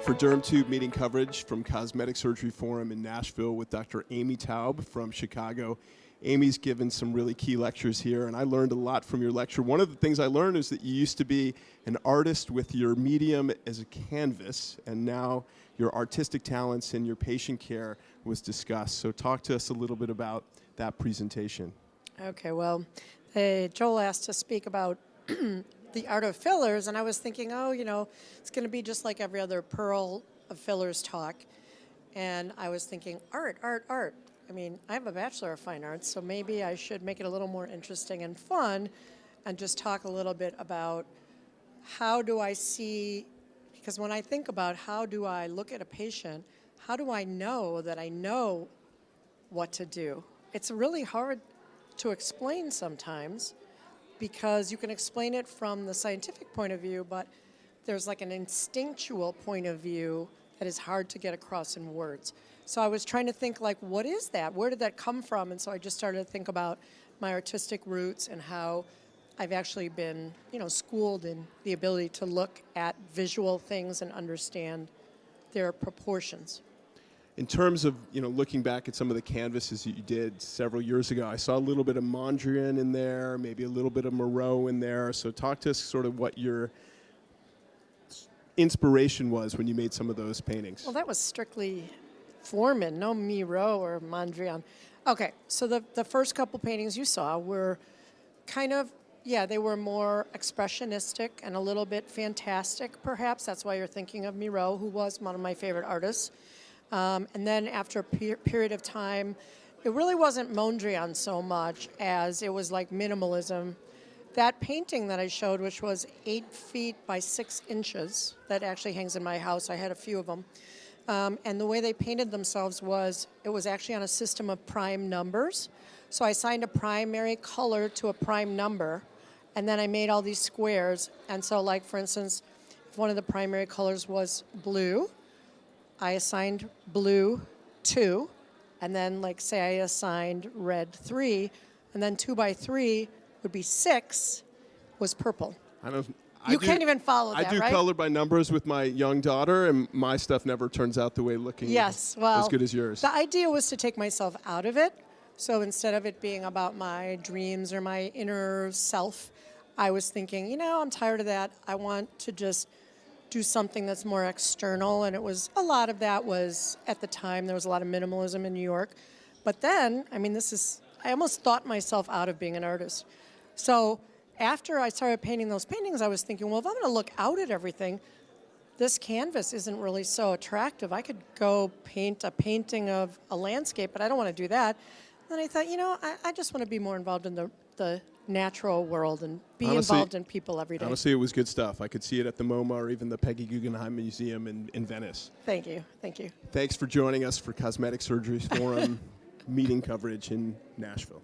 for DermTube meeting coverage from Cosmetic Surgery Forum in Nashville with Dr. Amy Taub from Chicago. Amy's given some really key lectures here, and I learned a lot from your lecture. One of the things I learned is that you used to be an artist with your medium as a canvas, and now your artistic talents and your patient care was discussed. So talk to us a little bit about that presentation. Okay, well, Joel asked to speak about the art of fillers, and I was thinking, oh, you know, it's going to be just like every other Pearl of Fillers talk. And I was thinking, art, art, art. I mean, I have a Bachelor of Fine Arts, so maybe I should make it a little more interesting and fun and just talk a little bit about how do I see, because when I think about how do I look at a patient, how do I know that I know what to do? It's really hard to explain sometimes, because you can explain it from the scientific point of view, but there's like an instinctual point of view that is hard to get across in words. So I was trying to think, like, what is that? Where did that come from? And so I just started to think about my artistic roots and how I've actually been, you know, schooled in the ability to look at visual things and understand their proportions. In terms of, you know, looking back at some of the canvases that you did several years ago, I saw a little bit of Mondrian in there, maybe a little bit of Moreau in there. So talk to us sort of what your inspiration was when you made some of those paintings. Well, that was strictly Forman, no Miro or Mondrian. Okay, so the first couple paintings you saw were kind of, yeah, they were more expressionistic and a little bit fantastic, perhaps. That's why you're thinking of Miro, who was one of my favorite artists. And then after a period of time, it really wasn't Mondrian so much as it was like minimalism. That painting that I showed, which was 8 feet by 6 inches, that actually hangs in my house. I had a few of them. And the way they painted themselves was, it was actually on a system of prime numbers. So I assigned a primary color to a prime number, and then I made all these squares. And so, like, for instance, if one of the primary colors was blue, I assigned blue 2, and then, like, say I assigned red 3, and then 2 by 3 would be 6, was purple. You can't even follow that, right? I do color by numbers with my young daughter, and my stuff never turns out the way looking as good as yours. The idea was to take myself out of it. So instead of it being about my dreams or my inner self, I was thinking, you know, I'm tired of that. I want to just do something that's more external. And it was, a lot of that was, at the time, there was a lot of minimalism in New York. But then, I mean, I almost thought myself out of being an artist. So after I started painting those paintings, I was thinking, well, if I'm going to look out at everything, this canvas isn't really so attractive. I could go paint a painting of a landscape, but I don't want to do that. Then I thought, you know, I just want to be more involved in the natural world and be involved in people every day. Honestly, it was good stuff. I could see it at the MoMA or even the Peggy Guggenheim Museum in Venice. Thank you. Thank you. Thanks for joining us for Cosmetic Surgery Forum meeting coverage in Nashville.